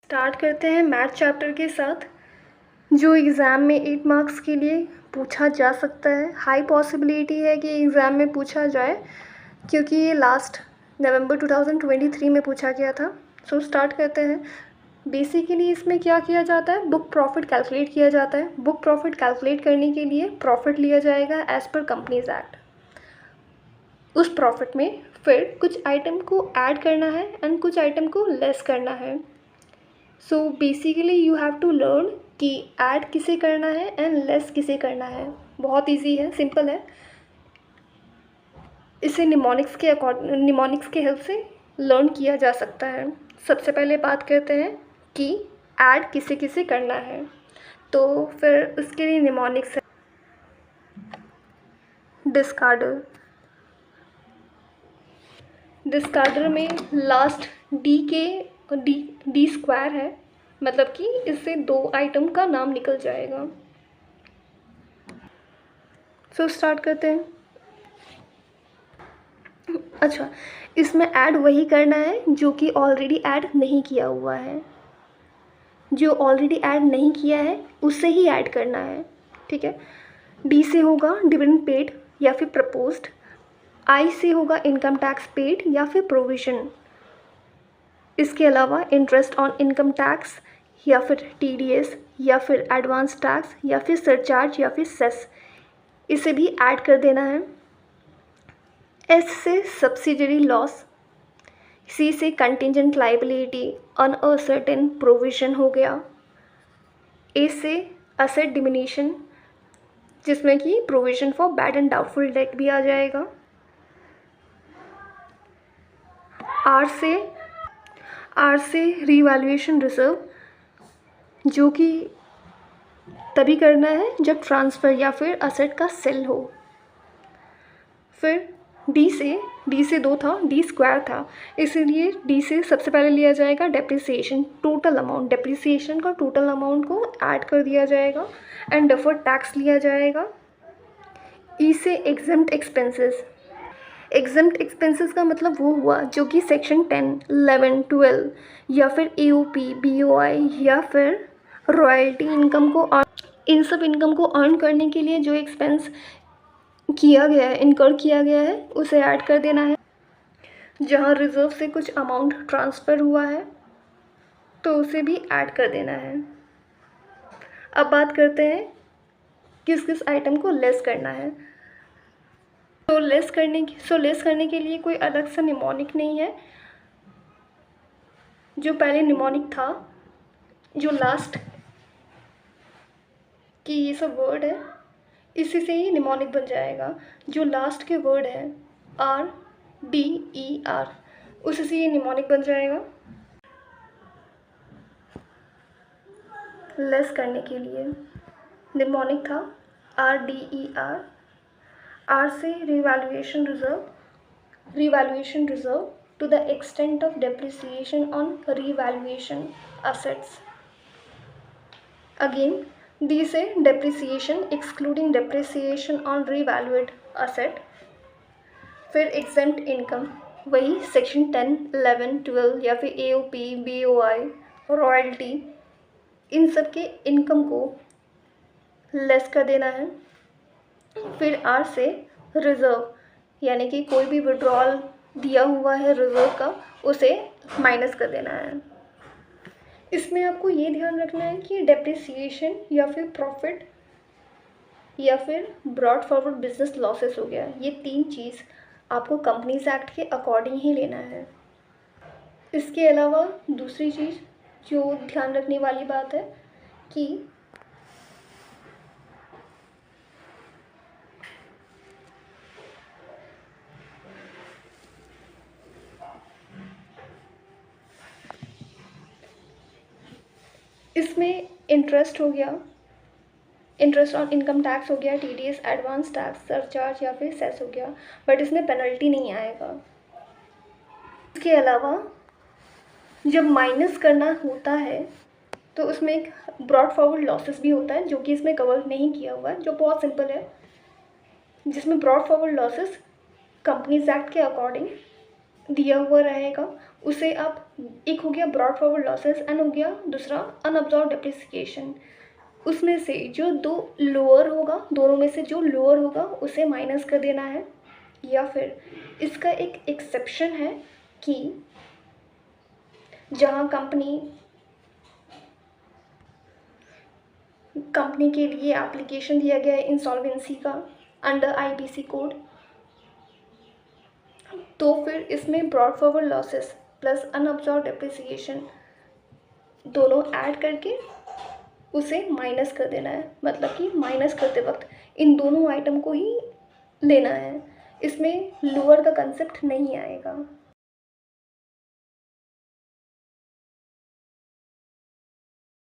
Start करते हैं math chapter के साथ, जो एग्ज़ाम में 8 मार्क्स के लिए पूछा जा सकता है। हाई पॉसिबिलिटी है कि एग्ज़ाम में पूछा जाए, क्योंकि ये लास्ट नवंबर 2023 में पूछा गया था। सो स्टार्ट करते हैं। बेसिकली इसमें क्या किया जाता है, बुक प्रॉफिट कैलकुलेट किया जाता है। बुक प्रॉफिट कैलकुलेट करने के लिए प्रॉफिट लिया जाएगा एज़ पर कंपनीज एक्ट। उस प्रॉफिट में फिर कुछ आइटम को ऐड करना है एंड कुछ आइटम को लेस करना है। So basically you have to learn कि ऐड किसे करना है एंड लेस किसे करना है। बहुत इजी है, सिंपल है। इसे निमोनिक्स के हेल्प से लर्न किया जा सकता है। सबसे पहले बात करते हैं कि ऐड किसे किसे करना है। तो फिर उसके लिए निमोनिक्स है डिस्कार्डर। डिस्कार्डर में लास्ट डी स्क्वायर है, मतलब कि इससे दो आइटम का नाम निकल जाएगा। सो स्टार्ट करते हैं। अच्छा, इसमें ऐड वही करना है जो कि ऑलरेडी ऐड नहीं किया हुआ है। जो ऑलरेडी ऐड नहीं किया है उससे ही ऐड करना है, ठीक है। डी से होगा डिविडेंड पेड या फिर प्रपोज्ड। आई से होगा इनकम टैक्स पेड या फिर प्रोविजन। इसके अलावा इंटरेस्ट ऑन इनकम टैक्स या फिर टीडीएस या फिर एडवांस टैक्स या फिर सरचार्ज या फिर सेस, इसे भी ऐड कर देना है। एस से सब्सिडरी लॉस, सी से contingent liability on a certain provision हो गया। ए से असेट डिमिनिशन, जिसमें कि provision for bad and doubtful debt भी आ जाएगा। आर से रीवैल्यूएशन रिजर्व, जो कि तभी करना है जब ट्रांसफ़र या फिर असेट का सेल हो। फिर डी से दो था, डी स्क्वायर था, इसीलिए डी से सबसे पहले लिया जाएगा डेप्रिसिएशन, टोटल अमाउंट। डेप्रिसिएशन का टोटल अमाउंट को ऐड कर दिया जाएगा एंड डेफर्ड टैक्स लिया जाएगा। ई से एग्जम्प्ट एक्सपेंसेस। एग्जम्प्ट एक्सपेंसेस का मतलब वो हुआ जो कि सेक्शन 10, 11, 12 या फिर एओपी, बीओआई या फिर रॉयल्टी इनकम को, इन सब इनकम को अर्न करने के लिए जो एक्सपेंस किया गया है, इनकर किया गया है, उसे ऐड कर देना है। जहाँ रिजर्व से कुछ अमाउंट ट्रांसफ़र हुआ है तो उसे भी ऐड कर देना है। अब बात करते हैं किस किस आइटम को लेस करना है। तो लेस करने के लिए कोई अलग सा निमोनिक नहीं है। जो पहले निमोनिक था, जो लास्ट की ये सब वर्ड है, इसी से ही निमोनिक बन जाएगा। जो लास्ट के वर्ड है RDER, उसी से ये निमोनिक बन जाएगा। लेस करने के लिए निमोनिक था RDER। आर से revaluation reserve to the extent of depreciation on revaluation assets. Again D से depreciation excluding depreciation on revalued asset. फिर एग्जेम्प्ट इनकम, वही सेक्शन 10, 11, 12 या फिर एओपी, बीओआई, रॉयल्टी, इन सब के इनकम को लेस कर देना है। फिर आर से रिज़र्व, यानी कि कोई भी विड्रॉल दिया हुआ है रिज़र्व का, उसे माइनस कर देना है। इसमें आपको ये ध्यान रखना है कि डेप्रिसिएशन या फिर प्रॉफिट या फिर ब्रॉड फॉरवर्ड बिजनेस लॉसेस हो गया, ये तीन चीज़ आपको कंपनीज एक्ट के अकॉर्डिंग ही लेना है। इसके अलावा दूसरी चीज़ जो ध्यान रखने वाली बात है कि इसमें इंटरेस्ट हो गया, इंटरेस्ट ऑन इनकम टैक्स हो गया, टीडीएस, एडवांस टैक्स, सरचार्ज या फिर सेस हो गया, बट इसमें पेनल्टी नहीं आएगा। इसके अलावा जब माइनस करना होता है तो उसमें एक ब्रॉड फॉरवर्ड लॉसेस भी होता है, जो कि इसमें कवर नहीं किया हुआ है, जो बहुत सिंपल है, जिसमें broad forward losses companies act के अकॉर्डिंग दिया हुआ रहेगा उसे आप, एक हो गया ब्रॉड फॉरवर्ड लॉसेस एंड हो गया दूसरा अनअब्जॉर्ब डेप्रिसिएशन, उसमें से जो दो लोअर होगा, दोनों में से जो लोअर होगा उसे माइनस कर देना है। या फिर इसका एक एक्सेप्शन है कि जहाँ कंपनी के लिए एप्लीकेशन दिया गया है इंसॉल्वेंसी का अंडर आईबीसी कोड, तो फिर इसमें brought forward losses plus unabsorb depreciation दोनों ऐड करके उसे माइनस कर देना है। मतलब कि माइनस करते वक्त इन दोनों आइटम को ही लेना है, इसमें लोअर का कंसेप्ट नहीं आएगा।